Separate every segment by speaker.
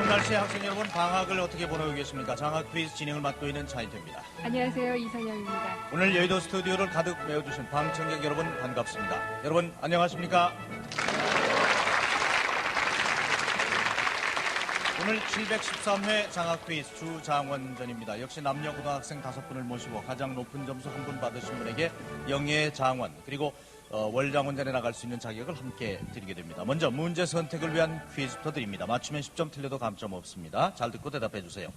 Speaker 1: 더운 날씨에 학생 여러분 방학을 어떻게 보내고 계십니까? 장학 퀴즈 진행을 맡고 있는 차인태입니다.
Speaker 2: 안녕하세요. 이선영입니다.
Speaker 1: 오늘 여의도 스튜디오를 가득 메워주신 방청객 여러분 반갑습니다. 여러분 안녕하십니까? 오늘 713회 장학 퀴즈 주장원전입니다. 역시 남녀 고등학생 5분을 모시고 가장 높은 점수 한 분 받으신 분에게 영예 장원 그리고 월장원전에 나갈 수 있는 자격을 함께 드리게 됩니다. 먼저 문제 선택을 위한 퀴즈부터 드립니다. 맞추면 10점 틀려도 감점 없습니다. 잘 듣고 대답해 주세요.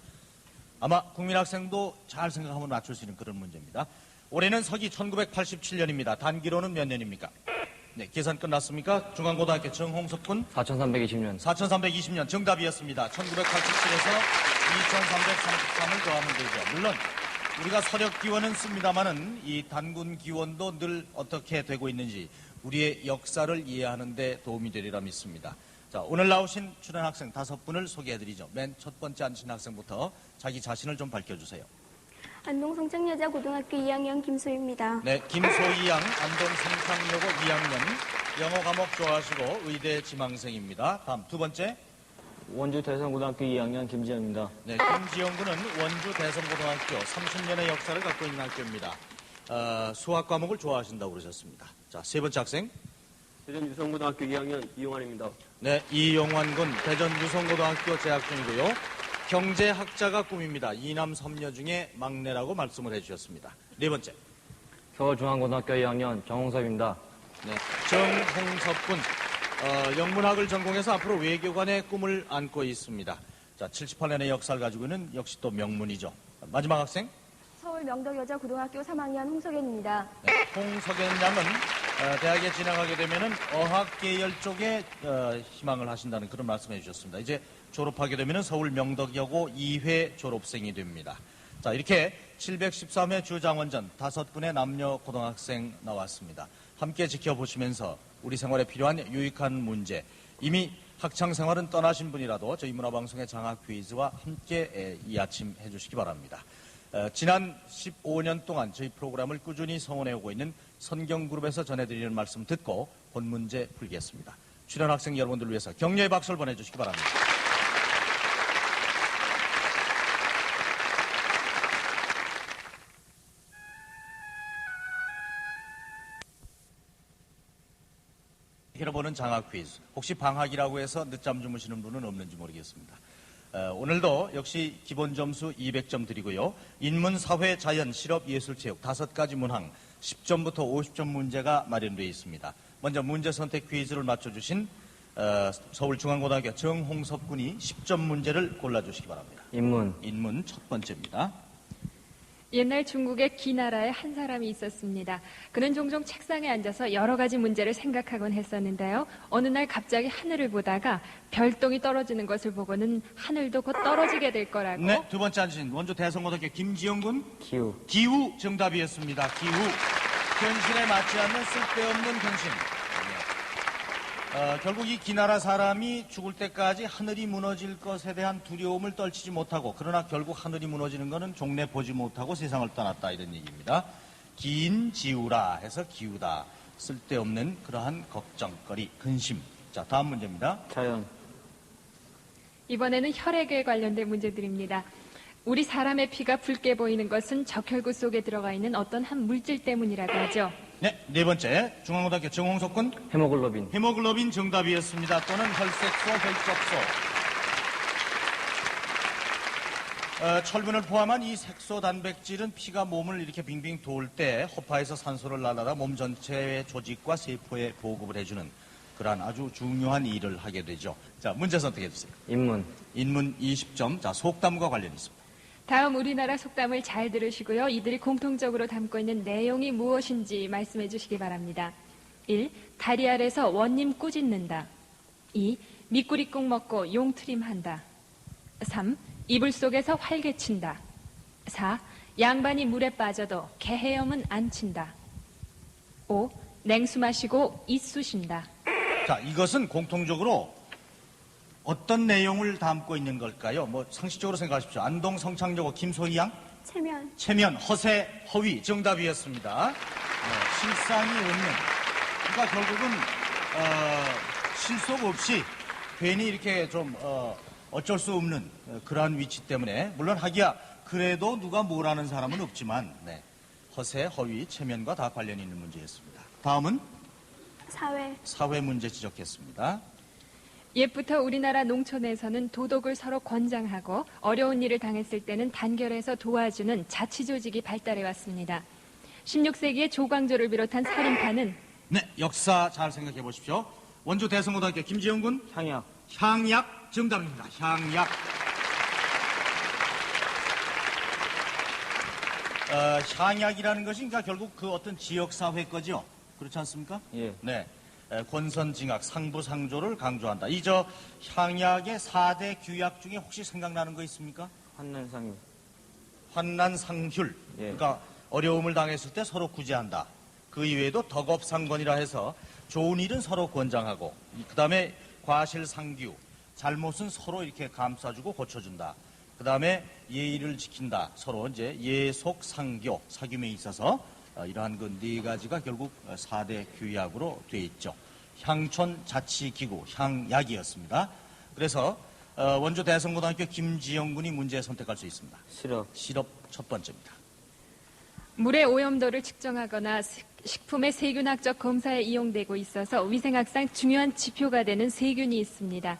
Speaker 1: 아마 국민학생도 잘 생각하면 맞출 수 있는 그런 문제입니다. 올해는 서기 1987년입니다. 단기로는 몇 년입니까? 네, 계산 끝났습니까? 중앙고등학교 정홍석 군
Speaker 3: 4320년.
Speaker 1: 4320년 정답이었습니다. 1987에서 2333을 더하면 되죠. 물론 우리가 서력 기원은 씁니다만은 이 단군 기원도 늘 어떻게 되고 있는지 우리의 역사를 이해하는 데 도움이 되리라 믿습니다. 자, 오늘 나오신 출연 학생 5분을 소개해드리죠. 맨 첫 번째 앉으신 학생부터 자기 자신을 좀 밝혀주세요.
Speaker 4: 안동 성창여자고등학교 2학년 김소희입니다.
Speaker 1: 네, 김소희 양, 안동 성창여고 2학년, 영어 과목 좋아하시고 의대 지망생입니다. 다음 두 번째.
Speaker 3: 원주 대성고등학교 2학년 김지영입니다.
Speaker 1: 네, 김지영 군은 원주 대성고등학교 30년의 역사를 갖고 있는 학교입니다. 수학 과목을 좋아하신다고 그러셨습니다. 자, 세 번째 학생.
Speaker 5: 대전 유성고등학교 2학년 이용환입니다.
Speaker 1: 네, 이용환 군 대전 유성고등학교 재학 중이고요. 경제학자가 꿈입니다. 이남 3녀 중에 막내라고 말씀을 해주셨습니다. 네 번째.
Speaker 3: 서울중앙고등학교 2학년 정홍섭입니다.
Speaker 1: 네, 정홍섭 군. 영문학을 전공해서 앞으로 외교관의 꿈을 안고 있습니다. 자, 78년의 역사를 가지고 있는 역시 또 명문이죠. 마지막 학생.
Speaker 4: 서울 명덕여자고등학교 3학년 홍석연입니다.
Speaker 1: 네, 홍석연 양은 대학에 진학하게 되면은 어학 계열 쪽에 희망을 하신다는 그런 말씀해 주셨습니다. 이제 졸업하게 되면은 서울 명덕여고 2회 졸업생이 됩니다. 자, 이렇게 713회 주장원전 5분의 남녀 고등학생 나왔습니다. 함께 지켜보시면서 우리 생활에 필요한 유익한 문제, 이미 학창생활은 떠나신 분이라도 저희 문화방송의 장학 퀴즈와 함께 이 아침 해주시기 바랍니다. 지난 15년 동안 저희 프로그램을 꾸준히 성원해오고 있는 선경그룹에서 전해드리는 말씀 듣고 본 문제 풀겠습니다. 출연 학생 여러분들 위해서 격려의 박수를 보내주시기 바랍니다. 보는 장학 퀴즈. 혹시 방학이라고 해서 늦잠 주무시는 분은 없는지 모르겠습니다. 오늘도 역시 기본 점수 200점 드리고요. 인문, 사회, 자연, 실업, 예술, 체육 5가지 문항 10점부터 50점 문제가 마련되어 있습니다. 먼저 문제 선택 퀴즈를 맞춰주신 서울중앙고등학교 정홍섭 군이 10점 문제를 골라주시기 바랍니다. 인문 첫 번째입니다.
Speaker 2: 옛날 중국의 기나라에 한 사람이 있었습니다. 그는 종종 책상에 앉아서 여러 가지 문제를 생각하곤 했었는데요. 어느 날 갑자기 하늘을 보다가 별똥이 떨어지는 것을 보고는 하늘도 곧 떨어지게 될 거라고.
Speaker 1: 네, 두 번째 앉으신 원주 대성고등학교 김지영 군. 기후 정답이었습니다. 기후. 현실에 맞지 않는 쓸데없는 현실. 결국 이 기나라 사람이 죽을 때까지 하늘이 무너질 것에 대한 두려움을 떨치지 못하고 그러나 결국 하늘이 무너지는 것은 종래 보지 못하고 세상을 떠났다 이런 얘기입니다. 긴 지우라 해서 기우다. 쓸데없는 그러한 걱정거리, 근심. 자, 다음 문제입니다.
Speaker 3: 자연.
Speaker 2: 이번에는 혈액에 관련된 문제들입니다. 우리 사람의 피가 붉게 보이는 것은 적혈구 속에 들어가 있는 어떤 한 물질 때문이라고 하죠.
Speaker 1: 네, 네 번째 중앙고등학교 정홍석 군. 헤모글로빈 정답이었습니다. 또는 혈색소, 혈적소. 철분을 포함한 이 색소 단백질은 피가 몸을 이렇게 빙빙 돌 때 허파에서 산소를 날아다 몸 전체의 조직과 세포에 보급을 해주는 그러한 아주 중요한 일을 하게 되죠. 자, 문제 선택해 주세요.
Speaker 3: 인문
Speaker 1: 20점. 자, 속담과 관련이 있습니다.
Speaker 2: 다음 우리나라 속담을 잘 들으시고요. 이들이 공통적으로 담고 있는 내용이 무엇인지 말씀해 주시기 바랍니다. 1. 다리 아래서 원님 꾸짖는다. 2. 미꾸리국 먹고 용트림한다. 3. 이불 속에서 활개친다. 4. 양반이 물에 빠져도 개 헤엄은 안 친다. 5. 냉수 마시고 이쑤신다.
Speaker 1: 자, 이것은 공통적으로 어떤 내용을 담고 있는 걸까요? 뭐 상식적으로 생각하십시오. 안동 성창여고 김소희 양. 체면, 허세, 허위 정답이었습니다. 실상이 없는. 그러니까 결국은 실속 없이 괜히 이렇게 좀 어쩔 수 없는 그러한 위치 때문에 물론 하기야 그래도 누가 뭐라는 사람은 없지만 네, 허세, 허위, 체면과 다 관련이 있는 문제였습니다. 다음은 사회 문제 지적했습니다.
Speaker 2: 옛부터 우리나라 농촌에서는 도덕을 서로 권장하고 어려운 일을 당했을 때는 단결해서 도와주는 자치조직이 발달해 왔습니다. 16세기의 조광조를 비롯한 살인파는
Speaker 1: 네, 역사 잘 생각해 보십시오. 원주 대성고등학교 김지영 군
Speaker 3: 향약.
Speaker 1: 향약 정답입니다. 향약. 향약이라는 것이 그러니까 결국 그 어떤 지역사회 거죠. 그렇지 않습니까?
Speaker 3: 예.
Speaker 1: 네. 권선징악, 상부상조를 강조한다. 이 향약의 4대 규약 중에 혹시 생각나는 거 있습니까?
Speaker 3: 환난상유.
Speaker 1: 환난상휼.
Speaker 3: 예.
Speaker 1: 그러니까 어려움을 당했을 때 서로 구제한다. 그 이외에도 덕업상권이라 해서 좋은 일은 서로 권장하고 그 다음에 과실상규, 잘못은 서로 이렇게 감싸주고 고쳐준다. 그 다음에 예의를 지킨다. 서로 이제 예속상교, 사귐에 있어서 이러한 그 네 가지가 결국 4대 규약으로 되어 있죠. 향촌자치기구, 향약이었습니다. 그래서 원주 대성고등학교 김지영 군이 문제 선택할 수 있습니다. 시럽 첫 번째입니다.
Speaker 2: 물의 오염도를 측정하거나 식품의 세균학적 검사에 이용되고 있어서 위생학상 중요한 지표가 되는 세균이 있습니다.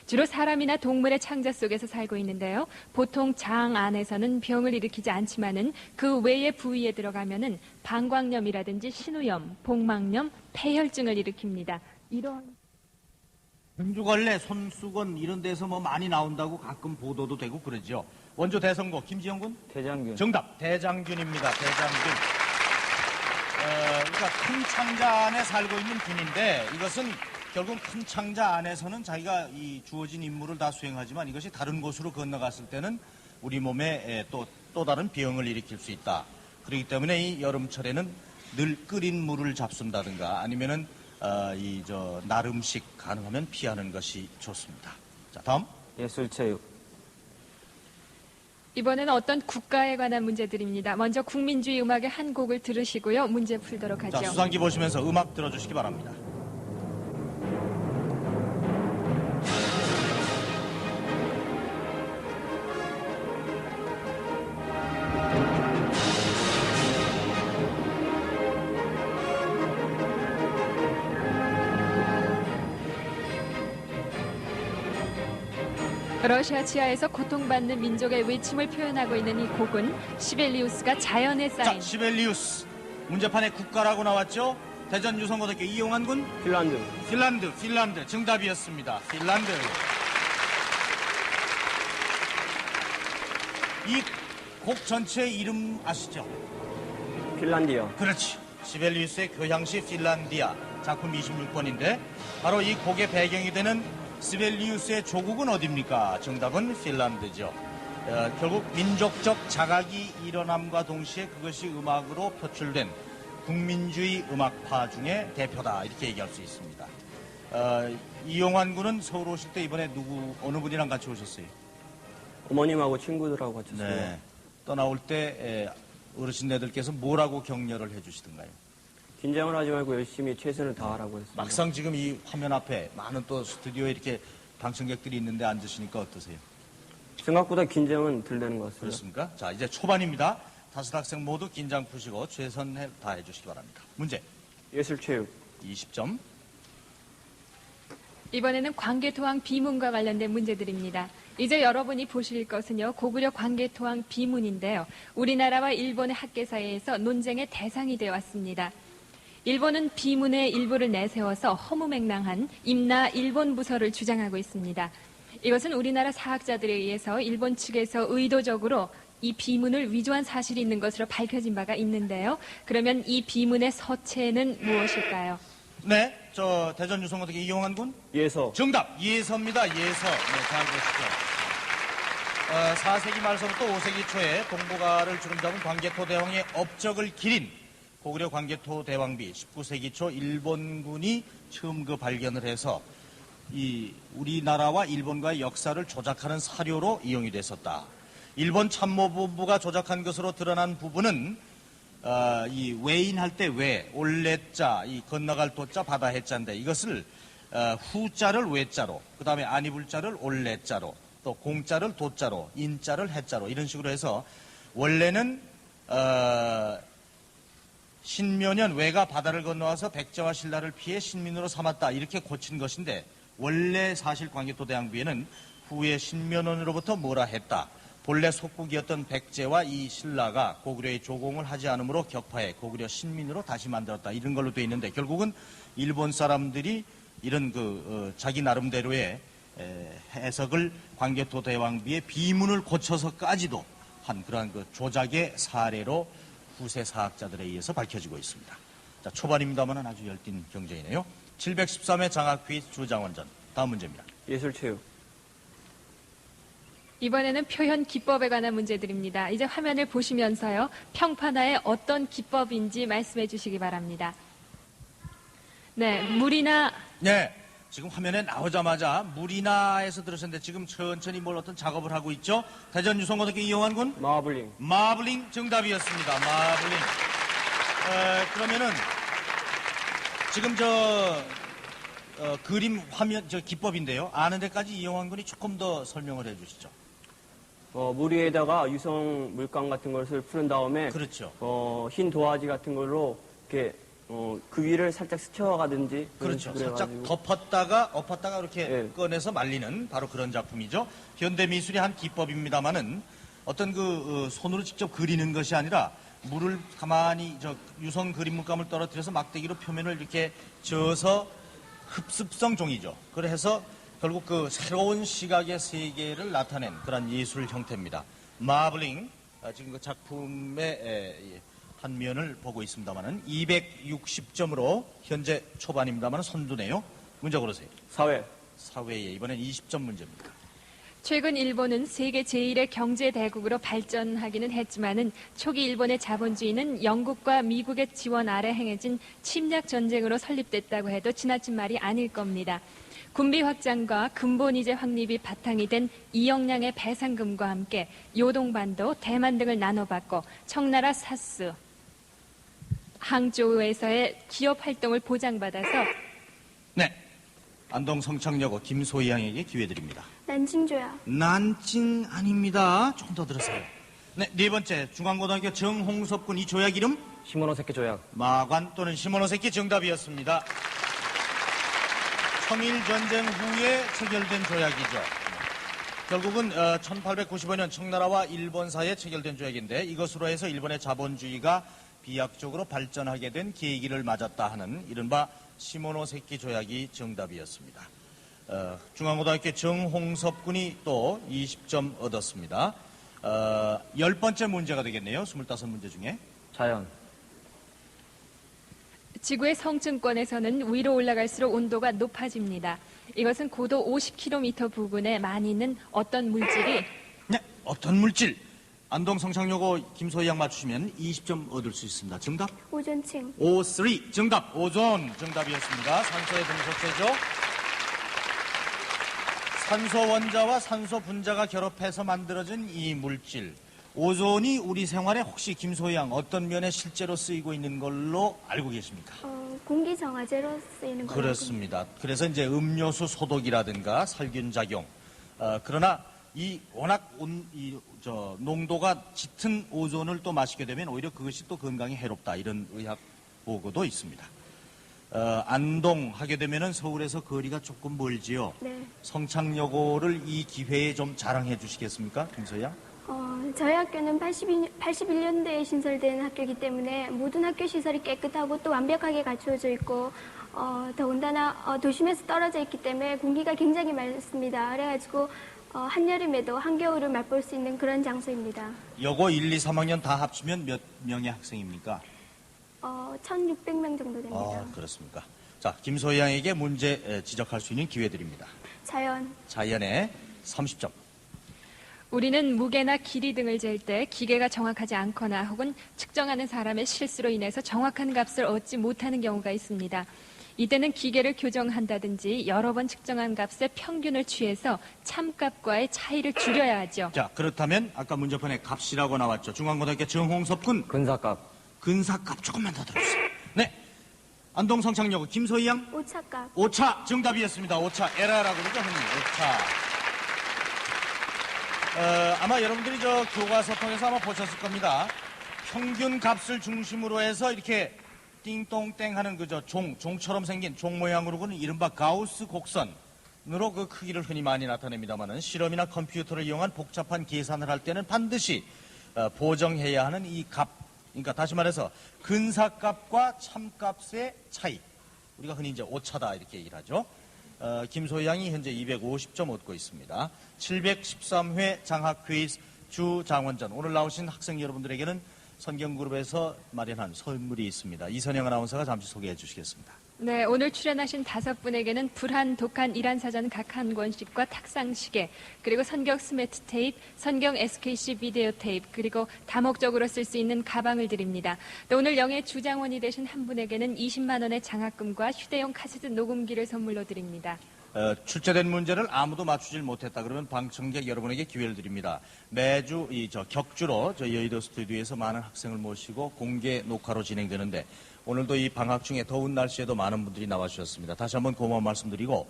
Speaker 2: 주로 사람이나 동물의 창자 속에서 살고 있는데요. 보통 장 안에서는 병을 일으키지 않지만은 그 외의 부위에 들어가면은 방광염이라든지 신우염, 복막염, 폐혈증을 일으킵니다. 이런
Speaker 1: 등주걸레, 손수건 이런 데서 뭐 많이 나온다고 가끔 보도도 되고 그러죠. 원주 대성고 김지영 군
Speaker 3: 대장균.
Speaker 1: 정답 대장균입니다. 대장균. 그러니까 큰 창자 안에 살고 있는 균인데 이것은 결국 큰 창자 안에서는 자기가 이 주어진 임무를 다 수행하지만 이것이 다른 곳으로 건너갔을 때는 우리 몸에 또 다른 병을 일으킬 수 있다. 그렇기 때문에 이 여름철에는 늘 끓인 물을 잡순다든가 아니면은 날 음식 가능하면 피하는 것이 좋습니다. 자, 다음.
Speaker 3: 예술체육.
Speaker 2: 이번에는 어떤 국가에 관한 문제들입니다. 먼저 국민주의 음악의 한 곡을 들으시고요. 문제 풀도록 하죠.
Speaker 1: 자, 수상기 보시면서 음악 들어주시기 바랍니다.
Speaker 2: 러시아 치하에서 고통받는 민족의 외침을 표현하고 있는 이 곡은 시벨리우스가 자연에
Speaker 1: 자,
Speaker 2: 쌓인
Speaker 1: 시벨리우스. 문제판에 국가라고 나왔죠? 대전 유성고등학교 이용환 군 핀란드. 정답이었습니다. 핀란드. 이 곡 전체의 이름 아시죠?
Speaker 5: 핀란디아.
Speaker 1: 그렇지. 시벨리우스의 교향시 핀란디아. 작품 26번인데 바로 이 곡의 배경이 되는 시벨리우스의 조국은 어디입니까? 정답은 핀란드죠. 결국 민족적 자각이 일어남과 동시에 그것이 음악으로 표출된 국민주의 음악파 중에 대표다 이렇게 얘기할 수 있습니다. 이용환 군은 서울 오실 때 이번에 어느 분이랑 같이 오셨어요?
Speaker 5: 어머님하고 친구들하고 같이 왔습니다.
Speaker 1: 네. 떠나올 때 어르신네들께서 뭐라고 격려를 해주시던가요?
Speaker 5: 긴장을 하지 말고 열심히 최선을 다하라고 했습니다.
Speaker 1: 막상 지금 이 화면 앞에 많은 또 스튜디오에 이렇게 방청객들이 있는데 앉으시니까 어떠세요?
Speaker 5: 생각보다 긴장은 덜 되는 것 같습니다.
Speaker 1: 그렇습니까? 자, 이제 초반입니다. 5학생 모두 긴장 푸시고 최선 다해 주시기 바랍니다. 문제
Speaker 5: 예술체육.
Speaker 1: 20점.
Speaker 2: 이번에는 광개토항 비문과 관련된 문제들입니다. 이제 여러분이 보실 것은요, 고구려 광개토항 비문인데요. 우리나라와 일본의 학계 사이에서 논쟁의 대상이 되어 왔습니다. 일본은 비문의 일부를 내세워서 허무맹랑한 임나 일본 부서를 주장하고 있습니다. 이것은 우리나라 사학자들에 의해서 일본 측에서 의도적으로 이 비문을 위조한 사실이 있는 것으로 밝혀진 바가 있는데요. 그러면 이 비문의 서체는 무엇일까요?
Speaker 1: 네, 대전 유성고등학교 이용환 군.
Speaker 5: 예서.
Speaker 1: 정답, 예서입니다. 예서. 네, 잘 보시죠. 4세기 말서부터 5세기 초에 동북아를 주름잡은 광개토 대왕의 업적을 기린 고구려 광개토 대왕비 19세기 초 일본군이 처음 그 발견을 해서 이 우리나라와 일본과의 역사를 조작하는 사료로 이용이 됐었다. 일본 참모본부가 조작한 것으로 드러난 부분은 이 외인할 때 외, 올레자, 이 건너갈 도자, 바다 해자인데 이것을 후자를 외자로, 그 다음에 안 입을 자를 올레자로, 또 공자를 도자로, 인자를 해자로 이런 식으로 해서 원래는 신묘년 외가 바다를 건너와서 백제와 신라를 피해 신민으로 삼았다 이렇게 고친 것인데 원래 사실 광개토대왕비에는 후에 신묘년으로부터 뭐라 했다. 본래 속국이었던 백제와 이 신라가 고구려의 조공을 하지 않으므로 격파해 고구려 신민으로 다시 만들었다 이런 걸로 되어 있는데 결국은 일본 사람들이 이런 자기 나름대로의 해석을 광개토대왕비의 비문을 고쳐서까지도 한 그러한 조작의 사례로 후세 사학자들에 의해서 밝혀지고 있습니다. 자, 초반입니다만 아주 열띤 경쟁이네요. 713회 장학 퀴즈 주장원전. 다음 문제입니다.
Speaker 5: 예술체육.
Speaker 2: 이번에는 표현 기법에 관한 문제들입니다. 이제 화면을 보시면서요. 평판화의 어떤 기법인지 말씀해 주시기 바랍니다. 네, 물이나
Speaker 1: 네, 지금 화면에 나오자마자 물이나에서 들으셨는데 지금 천천히 뭘 어떤 작업을 하고 있죠. 대전 유성고등학교 이용환 군
Speaker 5: 마블링.
Speaker 1: 마블링 정답이었습니다. 마블링. 그러면은 지금 그림 화면 기법인데요. 아는 데까지 이용환 군이 조금 더 설명을 해주시죠.
Speaker 5: 물 위에다가 유성 물감 같은 것을 푸른 다음에
Speaker 1: 그렇죠.
Speaker 5: 흰 도화지 같은 걸로 이렇게 그 위를 살짝 스쳐가든지 그런
Speaker 1: 그렇죠.
Speaker 5: 식으로
Speaker 1: 살짝
Speaker 5: 해가지고.
Speaker 1: 엎었다가 이렇게
Speaker 5: 네.
Speaker 1: 꺼내서 말리는 바로 그런 작품이죠. 현대 미술의 한 기법입니다만은 어떤 손으로 직접 그리는 것이 아니라 물을 가만히 유성 그림 물감을 떨어뜨려서 막대기로 표면을 이렇게 저어서 흡습성 종이죠. 그래서 결국 새로운 시각의 세계를 나타낸 그런 예술 형태입니다. 마블링, 지금 그 작품의 한 면을 보고 있습니다만은 260점으로 현재 초반입니다만은 선두네요. 문제 고르세요. 사회에 이번엔 20점 문제입니다.
Speaker 2: 최근 일본은 세계 제1의 경제 대국으로 발전하기는 했지만은 초기 일본의 자본주의는 영국과 미국의 지원 아래 행해진 침략 전쟁으로 설립됐다고 해도 지나친 말이 아닐 겁니다. 군비 확장과 근본이제 확립이 바탕이 된 2억 량의 배상금과 함께 요동반도, 대만 등을 나눠받고 청나라 사스, 항저우에서의 기업 활동을 보장받아서
Speaker 1: 네, 안동 성창여고 김소희 양에게 기회 드립니다.
Speaker 4: 난징조약.
Speaker 1: 난징 아닙니다. 조금 더 들으세요. 네, 네 번째 중앙고등학교 정홍섭 군 이 조약 이름
Speaker 3: 시모노세키 조약.
Speaker 1: 마관 또는 시모노세키 정답이었습니다. 청일전쟁 후에 체결된 조약이죠. 결국은 1895년 청나라와 일본 사이에 체결된 조약인데 이것으로 해서 일본의 자본주의가 비약적으로 발전하게 된 계기를 맞았다 하는 이른바 시모노세키 조약이 정답이었습니다. 중앙고등학교 정홍섭 군이 또 20점 얻었습니다. 10번째 문제가 되겠네요. 25문제 중에.
Speaker 3: 자연.
Speaker 2: 지구의 성층권에서는 위로 올라갈수록 온도가 높아집니다. 이것은 고도 50km 부근에 많이 있는 어떤 물질이
Speaker 1: 네, 어떤 물질? 안동 성창여고 김소희 양 맞추시면 20점 얻을 수 있습니다. 정답?
Speaker 4: 오존층.
Speaker 1: O3 정답 오존 정답이었습니다. 산소의 등속체죠. 산소 원자와 산소 분자가 결합해서 만들어진 이 물질 오존이 우리 생활에 혹시 김소희 양 어떤 면에 실제로 쓰이고 있는 걸로 알고 계십니까?
Speaker 4: 공기 정화제로 쓰이는 거라고.
Speaker 1: 그렇습니다. 그래서 이제 음료수 소독이라든가 살균 작용. 그러나 이 워낙 농도가 짙은 오존을 또 마시게 되면 오히려 그것이 또 건강에 해롭다 이런 의학 보고도 있습니다. 안동 하게 되면은 서울에서 거리가 조금 멀지요.
Speaker 4: 네.
Speaker 1: 성창여고를 이 기회에 좀 자랑해 주시겠습니까, 김소희 양?
Speaker 4: 저희 학교는 81년도에 신설된 학교이기 때문에 모든 학교 시설이 깨끗하고 또 완벽하게 갖추어져 있고 더군다나 도심에서 떨어져 있기 때문에 공기가 굉장히 맑습니다. 그래가지고 한여름에도 한겨울을 맛볼 수 있는 그런 장소입니다.
Speaker 1: 여고 1, 2, 3학년 다 합치면 몇 명의 학생입니까?
Speaker 4: 1,600명 정도 됩니다.
Speaker 1: 그렇습니까? 자, 김소희 양에게 문제 지적할 수 있는 기회 드립니다. 자연의 30점.
Speaker 2: 우리는 무게나 길이 등을 잴 때 기계가 정확하지 않거나 혹은 측정하는 사람의 실수로 인해서 정확한 값을 얻지 못하는 경우가 있습니다. 이때는 기계를 교정한다든지 여러 번 측정한 값의 평균을 취해서 참값과의 차이를 줄여야 하죠.
Speaker 1: 자, 그렇다면 아까 문제판에 값이라고 나왔죠. 중앙고등학교 정홍섭 군
Speaker 3: 근사값.
Speaker 1: 근사값 조금만 더 들어주세요. 네, 안동 성창여고 김소희 양
Speaker 4: 오차값.
Speaker 1: 오차 정답이었습니다. 오차 에라라고 그러죠, 형님. 오차. 아마 여러분들이 저 교과서 통해서 아마 보셨을 겁니다. 평균 값을 중심으로 해서 이렇게 띵동땡 하는 그저 종처럼 생긴 종 모양으로 그는 이른바 가우스 곡선으로 그 크기를 흔히 많이 나타냅니다만은 실험이나 컴퓨터를 이용한 복잡한 계산을 할 때는 반드시 보정해야 하는 이 값, 그러니까 다시 말해서 근사값과 참값의 차이, 우리가 흔히 이제 오차다 이렇게 얘기를 하죠. 김소희 양이 현재 250점 얻고 있습니다. 713회 장학 퀴즈 주장원전, 오늘 나오신 학생 여러분들에게는 선경그룹에서 마련한 선물이 있습니다. 이선영 아나운서가 잠시 소개해 주시겠습니다.
Speaker 2: 네, 오늘 출연하신 5분에게는 불한, 독한, 이란사전 각 한 권씩과 탁상시계, 그리고 선경 스매트 테이프, 선경 SKC 비디오 테이프, 그리고 다목적으로 쓸 수 있는 가방을 드립니다. 또 오늘 영예 주장원이 되신 한 분에게는 20만 원의 장학금과 휴대용 카세트 녹음기를 선물로 드립니다.
Speaker 1: 출제된 문제를 아무도 맞추질 못했다 그러면 방청객 여러분에게 기회를 드립니다. 매주 격주로 저희 여의도 스튜디오에서 많은 학생을 모시고 공개 녹화로 진행되는데 오늘도 이 방학 중에 더운 날씨에도 많은 분들이 나와주셨습니다. 다시 한번 고마운 말씀드리고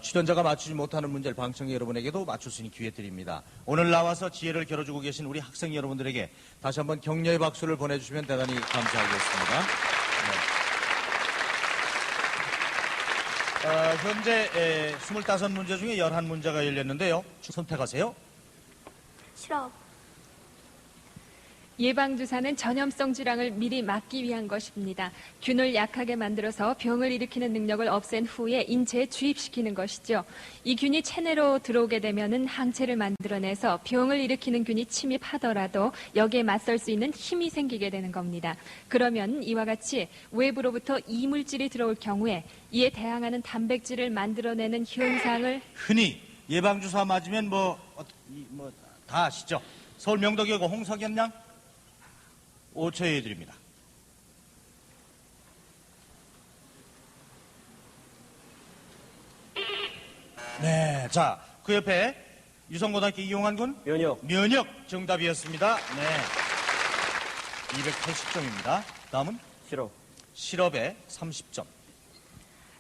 Speaker 1: 출연자가 맞추지 못하는 문제를 방청객 여러분에게도 맞출 수 있는 기회 드립니다. 오늘 나와서 지혜를 겨뤄주고 계신 우리 학생 여러분들에게 다시 한번 격려의 박수를 보내주시면 대단히 감사하겠습니다. 네. 현재 25문제 중에 11문제가 열렸는데요. 선택하세요.
Speaker 4: 실업.
Speaker 2: 예방주사는 전염성 질환을 미리 막기 위한 것입니다. 균을 약하게 만들어서 병을 일으키는 능력을 없앤 후에 인체에 주입시키는 것이죠. 이 균이 체내로 들어오게 되면은 항체를 만들어내서 병을 일으키는 균이 침입하더라도 여기에 맞설 수 있는 힘이 생기게 되는 겁니다. 그러면 이와 같이 외부로부터 이물질이 들어올 경우에 이에 대항하는 단백질을 만들어내는 현상을
Speaker 1: 흔히 예방주사 맞으면 다 아시죠? 서울 명덕여고 홍석연 양 5초에 드립니다. 네, 자, 그 옆에 유성고등학교 이용한 군 면역 정답이었습니다. 네, 280점입니다. 다음은 실업에 30점.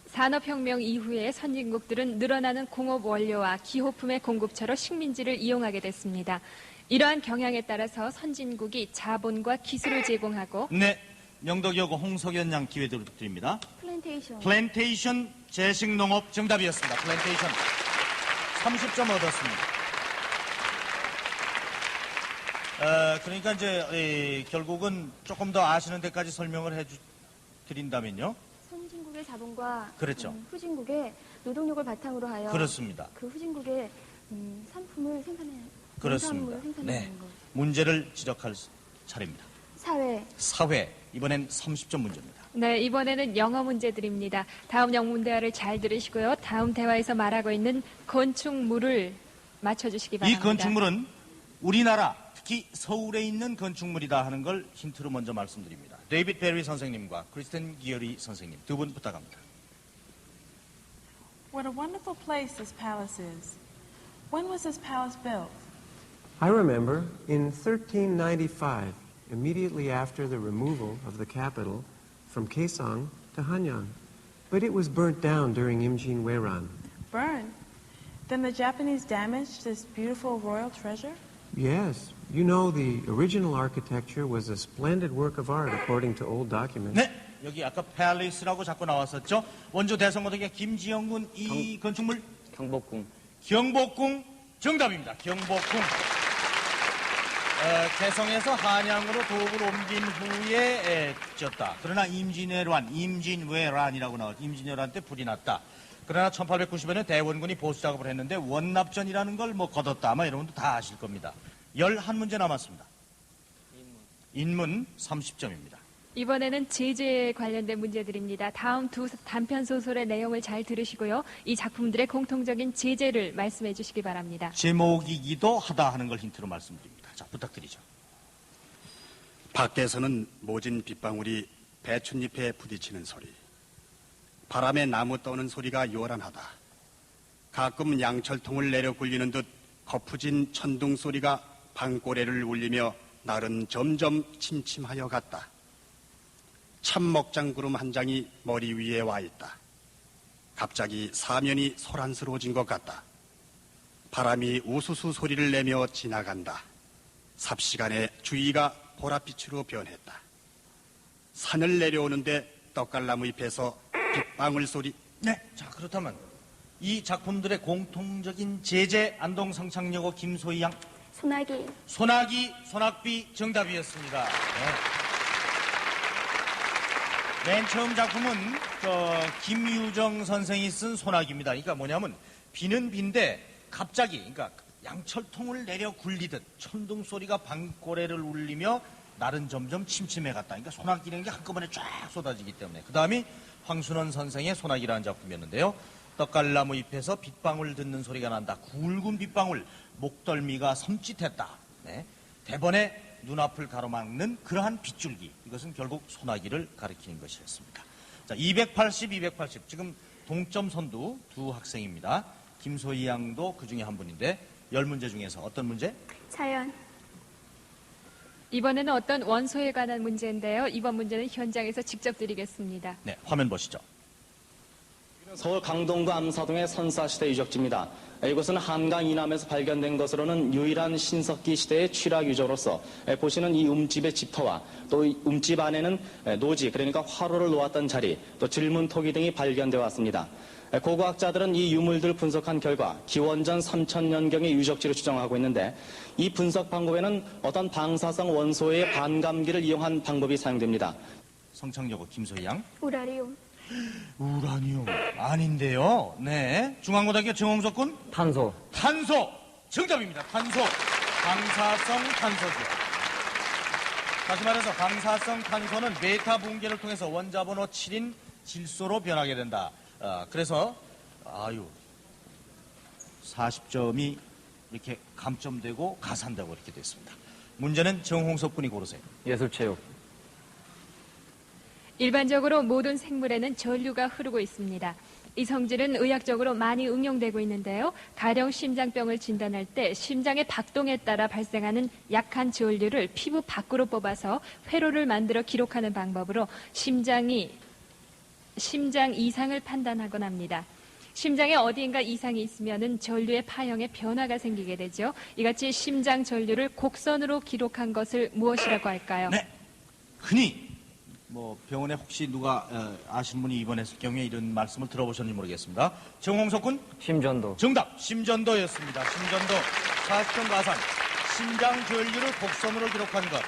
Speaker 2: 산업혁명 이후에 선진국들은 늘어나는 공업 원료와 기호품의 공급처로 식민지를 이용하게 됐습니다. 이러한 경향에 따라서 선진국이 자본과 기술을 제공하고
Speaker 1: 네, 명덕여고 홍석연 양 기회 드립니다. 플랜테이션 제식농업 정답이었습니다. 플랜테이션 30점 얻었습니다. 그러니까 이제 결국은 조금 더 아시는 데까지 설명을 드린다면요.
Speaker 4: 선진국의 자본과
Speaker 1: 그렇죠.
Speaker 4: 후진국의 노동력을 바탕으로 하여
Speaker 1: 그렇습니다.
Speaker 4: 그 후진국의 상품을
Speaker 1: 그렇습니다.
Speaker 4: 생산하는
Speaker 1: 네,
Speaker 4: 것.
Speaker 1: 문제를 지적할 차례입니다. 사회 이번엔 30점 문제입니다.
Speaker 2: 네, 이번에는 영어 문제 드립니다. 다음 영문 대화를 잘 들으시고요. 다음 대화에서 말하고 있는 건축물을 맞춰주시기
Speaker 1: 이
Speaker 2: 바랍니다.
Speaker 1: 건축물은 우리나라 특히 서울에 있는 건축물이다 하는 걸 힌트로 먼저 말씀드립니다. 데이빗 베리 선생님과 크리스텐 기어리 선생님 두 분 부탁합니다.
Speaker 6: What a wonderful place this palace is. When was this palace built?
Speaker 7: I remember in 1395, immediately after the removal of the capital from Kaesong to Hanyang. But it was burnt down during Imjin Weiran.
Speaker 6: Burned? Then the Japanese damaged this beautiful royal treasure?
Speaker 7: Yes. You know, the original architecture was a splendid work of art according to old documents.
Speaker 1: 네, 여기 아까 팰리스라고 자꾸 나왔었죠. 원주 대성고등학교 김지영 군 이 건축물 경복궁 정답입니다. 경복궁. 개성에서 한양으로 도읍을 옮긴 후에 지었다. 그러나 임진왜란이라고 나왔죠. 임진왜란 때 불이 났다. 그러나 1890년에 대원군이 보수 작업을 했는데 원납전이라는 걸 걷었다. 아마 여러분도 다 아실 겁니다. 11문제 남았습니다. 인문 30점입니다.
Speaker 2: 이번에는 제재에 관련된 문제들입니다. 다음 두 단편 소설의 내용을 잘 들으시고요. 이 작품들의 공통적인 제재를 말씀해 주시기 바랍니다.
Speaker 1: 제목이기도 하다 하는 걸 힌트로 말씀드립니다. 자, 부탁드리죠.
Speaker 8: 밖에서는 모진 빗방울이 배춧잎에 부딪히는 소리, 바람에 나무 떠는 소리가 요란하다. 가끔 양철통을 내려 굴리는 듯 거푸진 천둥 소리가 방꼬레를 울리며 날은 점점 침침하여 갔다. 참먹장구름 한 장이 머리 위에 와 있다. 갑자기 사면이 소란스러워진 것 같다. 바람이 우수수 소리를 내며 지나간다. 삽시간에 주위가 보랏빛으로 변했다. 산을 내려오는데 떡갈나무 잎에서 빗방울 소리.
Speaker 1: 네, 자 그렇다면 이 작품들의 공통적인 제재 안동 성창여고 김소희 양
Speaker 4: 소나기.
Speaker 1: 소나기 소낙비 정답이었습니다. 네. 맨 처음 작품은 김유정 선생이 쓴 소나기입니다. 그러니까 뭐냐면 비는 빈데 갑자기 그러니까 양철통을 내려 굴리듯 천둥 소리가 방고래를 울리며 날은 점점 침침해갔다. 그러니까 소나기라는 게 한꺼번에 쫙 쏟아지기 때문에. 그 다음이 황순원 선생의 소나기라는 작품이었는데요. 떡갈나무 잎에서 빗방울 듣는 소리가 난다. 굵은 빗방울, 목덜미가 섬찟했다. 네. 대번에 눈앞을 가로막는 그러한 빗줄기. 이것은 결국 소나기를 가리키는 것이었습니다. 자, 280, 280. 지금 동점 선두 두 학생입니다. 김소희 양도 그 중에 한 분인데 10문제 중에서 어떤 문제?
Speaker 4: 자연.
Speaker 2: 이번에는 어떤 원소에 관한 문제인데요. 이번 문제는 현장에서 직접 드리겠습니다.
Speaker 1: 네, 화면 보시죠.
Speaker 9: 서울 강동구 암사동의 선사시대 유적지입니다. 이곳은 한강 이남에서 발견된 것으로는 유일한 신석기 시대의 취락 유적으로서 보시는 이 움집의 집터와 또 움집 안에는 노지, 그러니까 화로를 놓았던 자리, 또 질문토기 등이 발견되어 왔습니다. 고고학자들은 이 유물들을 분석한 결과 기원전 3000년경의 유적지를 추정하고 있는데 이 분석 방법에는 어떤 방사성 원소의 반감기를 이용한 방법이 사용됩니다.
Speaker 1: 성창여고 김소희 양.
Speaker 4: 우라리움.
Speaker 1: 우라늄 아닌데요. 네, 중앙고등학교 정홍석 군.
Speaker 3: 탄소.
Speaker 1: 탄소 정답입니다. 탄소. 방사성 탄소죠. 다시 말해서 방사성 탄소는 베타 붕괴를 통해서 원자번호 7인 질소로 변하게 된다. 그래서 40점이 이렇게 감점되고 가산되고 이렇게 됐습니다. 문제는 정홍석 군이 고르세요.
Speaker 3: 예술체육.
Speaker 2: 일반적으로 모든 생물에는 전류가 흐르고 있습니다. 이 성질은 의학적으로 많이 응용되고 있는데요. 가령 심장병을 진단할 때 심장의 박동에 따라 발생하는 약한 전류를 피부 밖으로 뽑아서 회로를 만들어 기록하는 방법으로 심장 이상을 판단하곤 합니다. 심장에 어디인가 이상이 있으면은 전류의 파형에 변화가 생기게 되죠. 이같이 심장 전류를 곡선으로 기록한 것을 무엇이라고 할까요?
Speaker 1: 네, 흔히 병원에 혹시 누가 아시는 분이 입원했을 경우에 이런 말씀을 들어보셨는지 모르겠습니다. 정홍석 군
Speaker 3: 심전도.
Speaker 1: 정답 심전도였습니다. 심전도 40점 가산. 심장 전류를 곡선으로 기록한 것.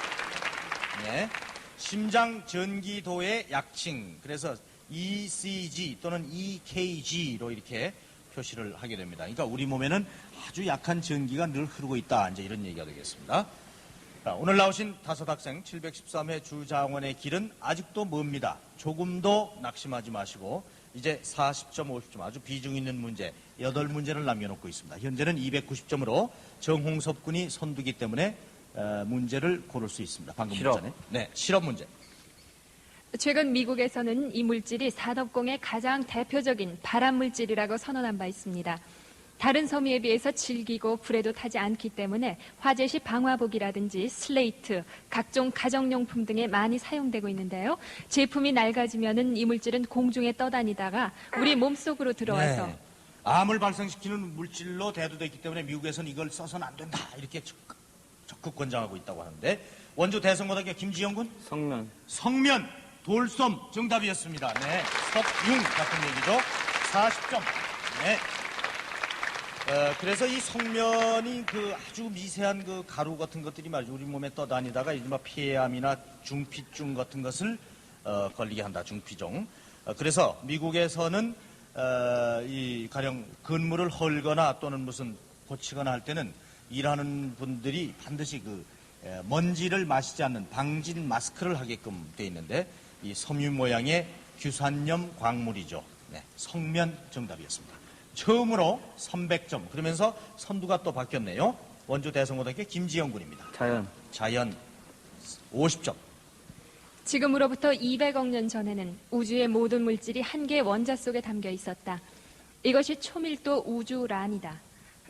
Speaker 1: 네, 심장 전기도의 약칭. 그래서 ECG 또는 EKG로 이렇게 표시를 하게 됩니다. 그러니까 우리 몸에는 아주 약한 전기가 늘 흐르고 있다. 이제 이런 얘기가 되겠습니다. 자, 오늘 나오신 5학생 713회 주장원의 길은 아직도 멉니다. 조금도 낙심하지 마시고 이제 40점, 50점 아주 비중 있는 문제 8문제를 남겨놓고 있습니다. 현재는 290점으로 정홍섭 군이 선두기 때문에 문제를 고를 수 있습니다. 방금
Speaker 3: 실업.
Speaker 1: 문제네. 네, 실업 문제.
Speaker 2: 최근 미국에서는 이 물질이 산업공의 가장 대표적인 발암물질이라고 선언한 바 있습니다. 다른 섬유에 비해서 질기고 불에도 타지 않기 때문에 화재 시 방화복이라든지 슬레이트, 각종 가정용품 등에 많이 사용되고 있는데요. 제품이 낡아지면은 이 물질은 공중에 떠다니다가 우리 몸속으로 들어와서
Speaker 1: 네. 암을 발생시키는 물질로 대두되어 있기 때문에 미국에서는 이걸 써서는 안 된다. 이렇게 적극 권장하고 있다고 하는데 원주 대성고등학교 김지영 군 성면 돌솜 정답이었습니다. 네, 석융 같은 얘기죠. 40점. 네. 그래서 이 성면이 그 아주 미세한 그 가루 같은 것들이 말이죠. 우리 몸에 떠다니다가 이제 막 폐암이나 중피증 같은 것을 걸리게 한다. 중피종. 그래서 미국에서는 이 가령 건물을 헐거나 또는 무슨 고치거나 할 때는 일하는 분들이 반드시 그 먼지를 마시지 않는 방진 마스크를 하게끔 돼 있는데 이 섬유 모양의 규산염 광물이죠. 네, 성면 정답이었습니다. 처음으로 300점. 그러면서 선두가 또 바뀌었네요. 원주 대성고등학교 김지영 군입니다. 자연 50점.
Speaker 2: 지금으로부터 200억 년 전에는 우주의 모든 물질이 한 개의 원자 속에 담겨 있었다. 이것이 초밀도 우주란이다.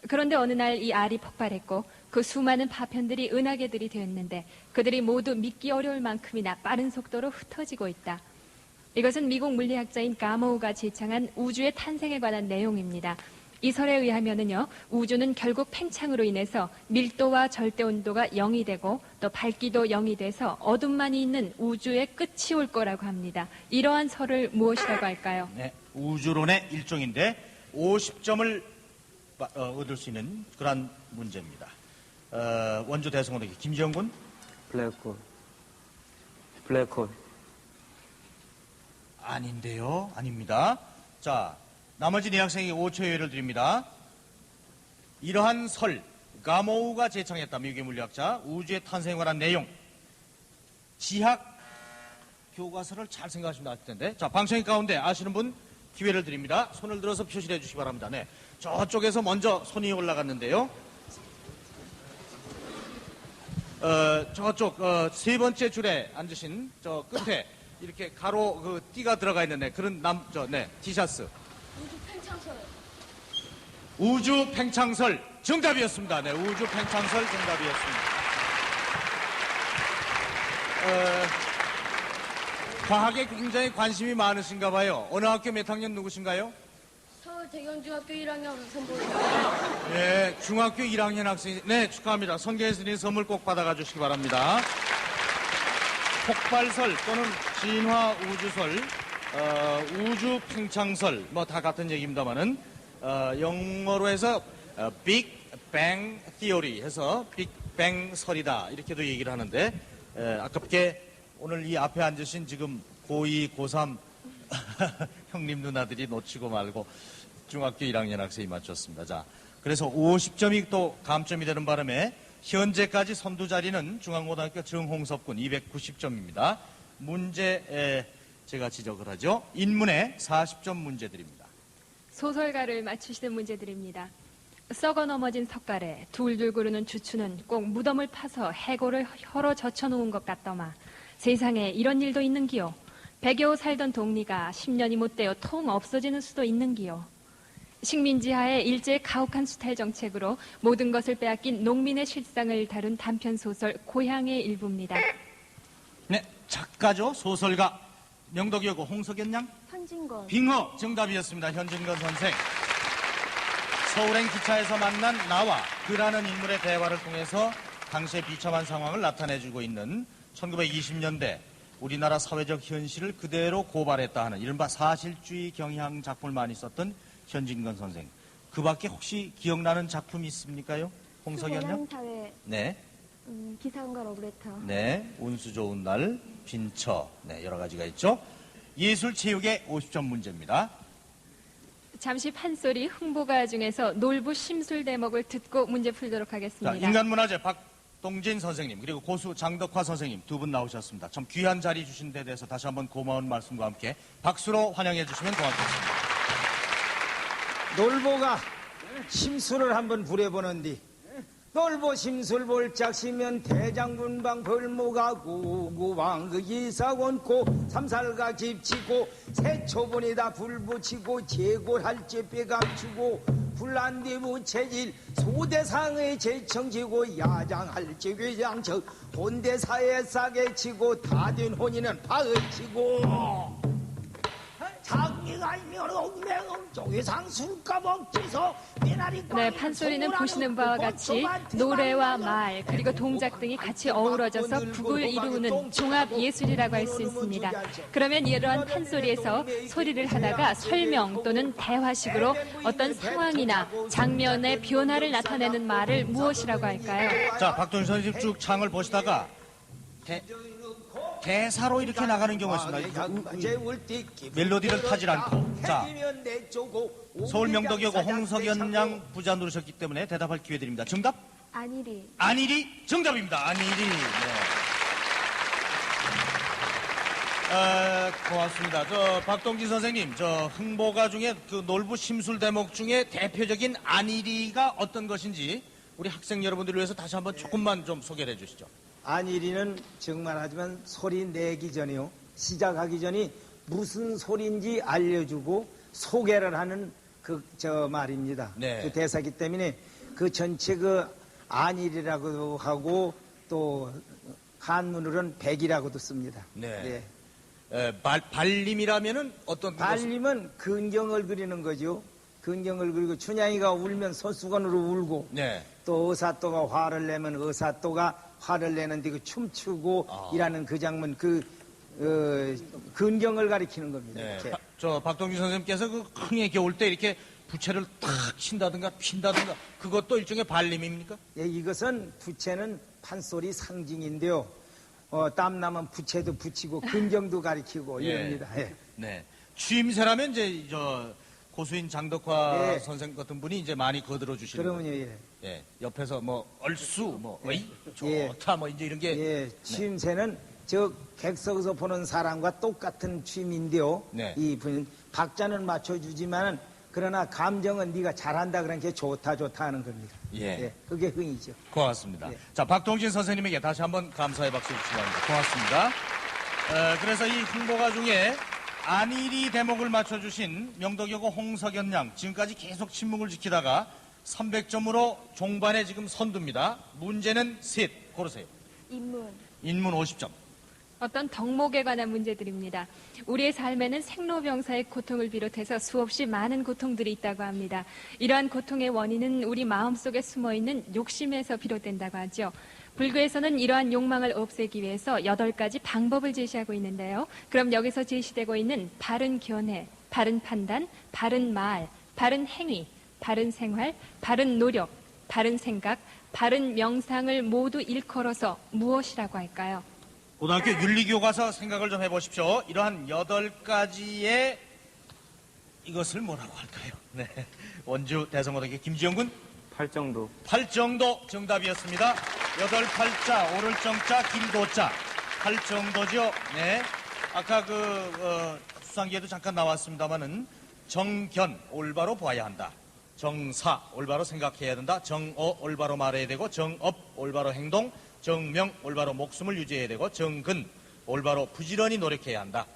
Speaker 2: 그런데 어느 날 이 알이 폭발했고 그 수많은 파편들이 은하계들이 되었는데 그들이 모두 믿기 어려울 만큼이나 빠른 속도로 흩어지고 있다. 이것은 미국 물리학자인 가모우가 제창한 우주의 탄생에 관한 내용입니다. 이 설에 의하면은요, 우주는 결국 팽창으로 인해서 밀도와 절대 온도가 0이 되고 또 밝기도 0이 돼서 어둠만이 있는 우주의 끝이 올 거라고 합니다. 이러한 설을 무엇이라고 할까요?
Speaker 1: 네, 우주론의 일종인데 50점을 얻을 수 있는 그런 문제입니다. 원주 대성고등학교 김지영 군.
Speaker 3: 블랙홀. 블랙홀.
Speaker 1: 아닌데요. 아닙니다. 자, 나머지 네 학생에게 5초의 기회를 드립니다. 이러한 설, 가모우가 제창했다. 미국의 물리학자. 우주의 탄생에 관한 내용. 지학 교과서를 잘 생각하시면 알 텐데. 자, 방청객 가운데 아시는 분 기회를 드립니다. 손을 들어서 표시를 해주시기 바랍니다. 네. 저쪽에서 먼저 손이 올라갔는데요. 저쪽 세 번째 줄에 앉으신 저 끝에 이렇게 가로 그 띠가 들어가 있는 그런 티셔츠. 우주 팽창설 정답이었습니다. 네, 우주 팽창설 정답이었습니다. 과학에 굉장히 관심이 많으신가 봐요. 어느 학교 몇 학년 누구신가요?
Speaker 10: 서울 대경중학교 1학년 선보입니다.
Speaker 1: 네, 중학교 1학년 학생. 네, 축하합니다. 성경에서는 선물 꼭 받아가 주시기 바랍니다. 폭발설 또는 진화 우주설, 우주 팽창설, 뭐 다 같은 얘기입니다만은 영어로 해서 Big Bang Theory 해서 빅뱅 설이다 이렇게도 얘기를 하는데 아깝게 오늘 이 앞에 앉으신 지금 고2, 고3 형님 누나들이 놓치고 말고 중학교 1학년 학생이 맞췄습니다. 자, 그래서 50점이 또 감점이 되는 바람에 현재까지 선두 자리는 중앙고등학교 정홍섭군 290점입니다. 문제 제가 지적을 하죠. 인문에 40점 문제 드립니다.
Speaker 2: 소설가를 맞추시는 문제들입니다. 썩어 넘어진 석가래, 둘둘 구르는 주추는 꼭 무덤을 파서 해골을 혀로 젖혀놓은 것 같더마. 세상에 이런 일도 있는기요. 100여 살던 동리가 10년이 못되어 통 없어지는 수도 있는기요. 식민지하에 일제의 가혹한 수탈 정책으로 모든 것을 빼앗긴 농민의 실상을 다룬 단편소설 고향의 일부입니다.
Speaker 1: 네, 작가죠. 소설가. 명덕여고 홍석연 양?
Speaker 4: 현진건.
Speaker 1: 빙어 정답이었습니다. 현진건 선생. 서울행 기차에서 만난 나와 그라는 인물의 대화를 통해서 당시의 비참한 상황을 나타내주고 있는 1920년대 우리나라 사회적 현실을 그대로 고발했다 하는 이른바 사실주의 경향 작품을 많이 썼던 현진건 선생. 그 밖에 혹시 기억나는 작품이 있습니까요? 홍석연 양?
Speaker 4: 사회.
Speaker 1: 네.
Speaker 4: 기사원과 러브레터.
Speaker 1: 네. 운수 좋은 날, 빈처. 네, 여러 가지가 있죠. 예술 체육의 50점 문제입니다.
Speaker 2: 잠시 판소리 흥보가 중에서 놀부 심술 대목을 듣고 문제 풀도록 하겠습니다.
Speaker 1: 자, 인간문화재 박동진 선생님 그리고 고수 장덕화 선생님 두 분 나오셨습니다. 참 귀한 자리 주신 데 대해서 다시 한번 고마운 말씀과 함께 박수로 환영해 주시면 고맙겠습니다.
Speaker 11: 놀보가 심술을 한번 부려보는디 놀보 심술 볼짝시면 대장군방 벌모가고 구방 그 이사원고 삼살가 집치고 새초분에다 불 붙이고 제골할제 빼감추고 불난뒤 무체질 소대상의 제청지고 야장할제 괴장척 본대사에 싸게 치고 다 된 혼인은 파을 치고 장기가 있면 옥명음쪽에상 술까먹지서
Speaker 2: 네, 판소리는 보시는 바와 같이 노래와 말 그리고 동작 등이 같이 어우러져서 북을 이루는 종합 예술이라고 할 수 있습니다. 그러면 이러한 판소리에서 소리를 하다가 설명 또는 대화식으로 어떤 상황이나 장면의 변화를 나타내는 말을 무엇이라고 할까요?
Speaker 1: 자, 박동진 선생님 쭉 창을 보시다가 대사로 이렇게 나가는 경우가 있습니다. 멜로디를 타질 않고. 자, 서울 명덕여고 홍석연 양 부자 누르셨기 때문에 대답할 기회 드립니다. 정답?
Speaker 4: 안일이.
Speaker 1: 안일이 정답입니다. 안일이. 네. 고맙습니다. 박동진 선생님, 흥보가 중에 그 놀부 심술 대목 중에 대표적인 안일이가 어떤 것인지 우리 학생 여러분들을 위해서 다시 한번 조금만 좀 소개를 해 주시죠.
Speaker 11: 안일이는 정말 하지만 소리 내기 전에요. 시작하기 전에 무슨 소리인지 알려주고 소개를 하는 말입니다.
Speaker 1: 네.
Speaker 11: 그 대사기 때문에 그 전체 안일이라고도 하고 또 한문으로는 백이라고도 씁니다.
Speaker 1: 네. 발림이라면은 어떤
Speaker 11: 발림은 근경을 그리는 거죠. 근경을 그리고 춘향이가 울면 손수건으로 울고
Speaker 1: 네.
Speaker 11: 또 의사또가 화를 내면 의사또가 화를 내는데 그 춤추고 이라는 그 장면 근경을 가리키는 겁니다.
Speaker 1: 네.
Speaker 11: 이렇게.
Speaker 1: 저 박동준 선생님께서 그 흥에 겨울 때 이렇게 부채를 탁 친다든가 핀다든가 그것도 일종의 발림입니까?
Speaker 11: 예, 이것은 부채는 판소리 상징인데요. 땀 나면 부채도 붙이고 근경도 가리키고
Speaker 1: 예.
Speaker 11: 이럽니다. 예.
Speaker 1: 네. 취임새라면 이제 저 고수인 장덕화
Speaker 11: 예.
Speaker 1: 선생 같은 분이 이제 많이 거들어 주시는
Speaker 11: 그러면요,
Speaker 1: 거예요.
Speaker 11: 예.
Speaker 1: 예. 옆에서 뭐 얼쑤 뭐 어이
Speaker 11: 예.
Speaker 1: 좋다 뭐 이제 이런 게
Speaker 11: 예, 취임새는 저 객석에서 보는 사람과 똑같은 취임인데요.
Speaker 1: 네.
Speaker 11: 이 분 박자는 맞춰주지만은 그러나 감정은 네가 잘한다 그러니까 좋다 하는 겁니다.
Speaker 1: 예.
Speaker 11: 그게 흥이죠.
Speaker 1: 고맙습니다.
Speaker 11: 예.
Speaker 1: 자, 박동진 선생님에게 다시 한번 감사의 박수 주시기 바랍니다. 고맙습니다. 그래서 이 흥보가 중에 안일이 대목을 맞춰주신 명덕여고 홍석연 양 지금까지 계속 침묵을 지키다가 300점으로 종반에 지금 선두입니다. 문제는 셋 고르세요. 인문 50점.
Speaker 2: 어떤 덕목에 관한 문제들입니다. 우리의 삶에는 생로병사의 고통을 비롯해서 수없이 많은 고통들이 있다고 합니다. 이러한 고통의 원인은 우리 마음속에 숨어있는 욕심에서 비롯된다고 하죠. 불교에서는 이러한 욕망을 없애기 위해서 8가지 방법을 제시하고 있는데요. 그럼 여기서 제시되고 있는 바른 견해, 바른 판단, 바른 말, 바른 행위, 바른 생활, 바른 노력, 바른 생각, 바른 명상을 모두 일컬어서 무엇이라고 할까요?
Speaker 1: 고등학교 윤리교과서 생각을 좀 해보십시오. 이러한 8가지의 이것을 뭐라고 할까요? 네. 원주 대성고등학교 김지영 군.
Speaker 3: 팔정도.
Speaker 1: 팔정도 정답이었습니다. 8팔자, 오를 정자, 길도자. 팔정도죠. 네. 아까 수상기에도 잠깐 나왔습니다만은 정견, 올바로 봐야 한다. 정사, 올바로 생각해야 된다. 정어, 올바로 말해야 되고, 정업, 올바로 행동, 정명, 올바로 목숨을 유지해야 되고, 정근, 올바로 부지런히 노력해야 한다.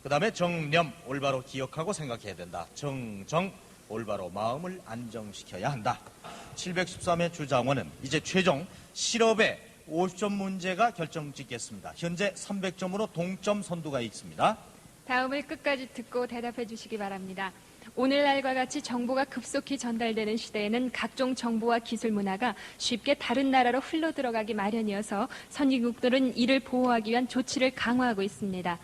Speaker 1: 그 다음에 정념, 올바로 기억하고 생각해야 된다. 정정, 올바로 마음을 안정시켜야 한다. 713회 주장원은 이제 최종 실업의 50점 문제가 결정짓겠습니다. 현재 300점으로 동점 선두가 있습니다.
Speaker 2: 다음을 끝까지 듣고 대답해 주시기 바랍니다. 오늘날과 같이 정보가 급속히 전달되는 시대에는 각종 정보와 기술 문화가 쉽게 다른 나라로 흘러들어가기 마련이어서 선진국들은 이를 보호하기 위한 조치를 강화하고 있습니다.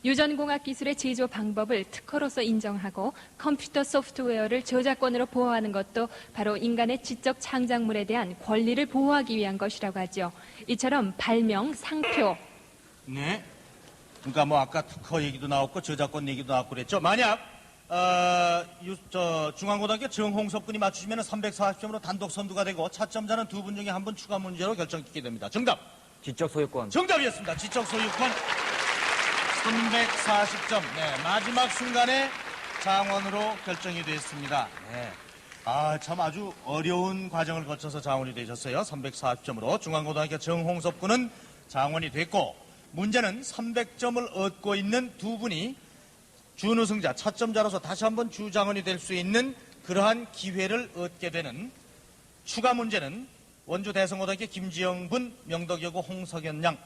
Speaker 2: 유전공학 기술의 제조 방법을 특허로서 인정하고 컴퓨터 소프트웨어를 저작권으로 보호하는 것도 바로 인간의 지적 창작물에 대한 권리를 보호하기 위한 것이라고 하죠. 이처럼 발명, 상표.
Speaker 1: 네. 그러니까 뭐 아까 특허 얘기도 나왔고 저작권 얘기도 나왔고 그랬죠. 만약 중앙고등학교 정홍섭 군이 맞추시면 340점으로 단독 선두가 되고 차점자는 두 분 중에 한 분 추가 문제로 결정짓게 됩니다. 정답.
Speaker 3: 지적 소유권.
Speaker 1: 정답이었습니다. 지적 소유권 340점. 네, 마지막 순간에 장원으로 결정이 됐습니다. 네. 참 아주 어려운 과정을 거쳐서 장원이 되셨어요. 340점으로 중앙고등학교 정홍섭 군은 장원이 됐고 문제는 300점을 얻고 있는 두 분이 준우승자, 차점자로서 다시 한번 주장원이 될 수 있는 그러한 기회를 얻게 되는 추가 문제는 원주 대성고등학교 김지영 분, 명덕여고 홍석연 양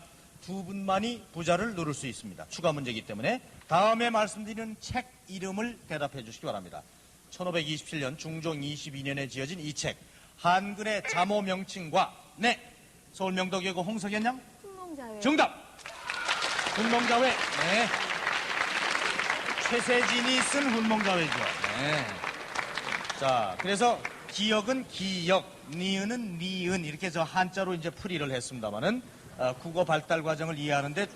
Speaker 1: 두 분만이 부자를 누를 수 있습니다. 추가 문제이기 때문에 다음에 말씀드리는 책 이름을 대답해 주시기 바랍니다. 1527년 중종 22년에 지어진 이 책 한글의 자모 명칭과 네 서울 명덕여고 홍석연 양
Speaker 4: 훈몽자회.
Speaker 1: 정답. 훈몽자회. 네. 최세진이 쓴 훈몽자회죠. 네. 자, 그래서 기역은 기역, 니은은 니은 이렇게 저 한자로 이제 풀이를 했습니다만은 국어 발달 과정을 이해하는데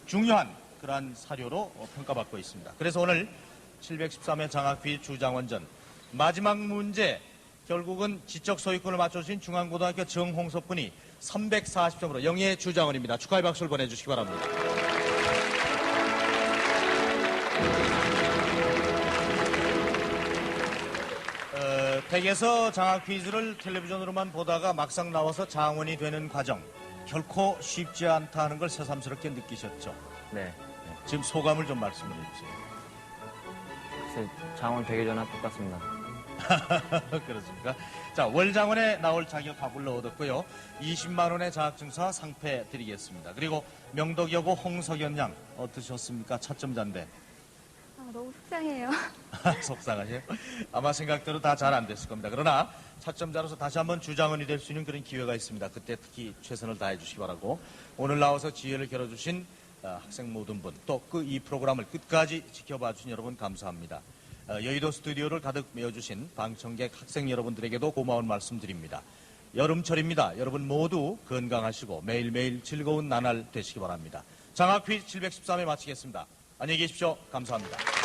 Speaker 1: 중요한 그러한 사료로 평가받고 있습니다. 그래서 오늘 713회 장학비 주장원전 마지막 문제 결국은 지적 소유권을 맞춰주신 중앙고등학교 정홍섭 군이 340점으로 영예 주장원입니다. 축하의 박수를 보내주시기 바랍니다. 댁에서 장학 퀴즈를 텔레비전으로만 보다가 막상 나와서 장원이 되는 과정 결코 쉽지 않다는 걸 새삼스럽게 느끼셨죠?
Speaker 3: 네.
Speaker 1: 지금 소감을 좀 말씀을 해주세요.
Speaker 3: 글쎄, 장원 되기 전와 똑같습니다.
Speaker 1: 그렇습니까? 자, 월장원에 나올 자격 가불러 얻었고요. 20만 원의 장학증서 상패 드리겠습니다. 그리고 명덕여고 홍석연 양 어떠셨습니까? 차점자인데.
Speaker 4: 너무 속상해요.
Speaker 1: 속상하세요? 아마 생각대로 다 잘 안 됐을 겁니다. 그러나 차점자로서 다시 한번 주장원이 될 수 있는 그런 기회가 있습니다. 그때 특히 최선을 다해 주시기 바라고 오늘 나와서 지혜를 겨뤄주신 학생 모든 분 또 이 프로그램을 끝까지 지켜봐 주신 여러분 감사합니다. 여의도 스튜디오를 가득 메워주신 방청객 학생 여러분들에게도 고마운 말씀드립니다. 여름철입니다. 여러분 모두 건강하시고 매일매일 즐거운 나날 되시기 바랍니다. 장학 퀴즈 713회 마치겠습니다. 안녕히 계십시오. 감사합니다.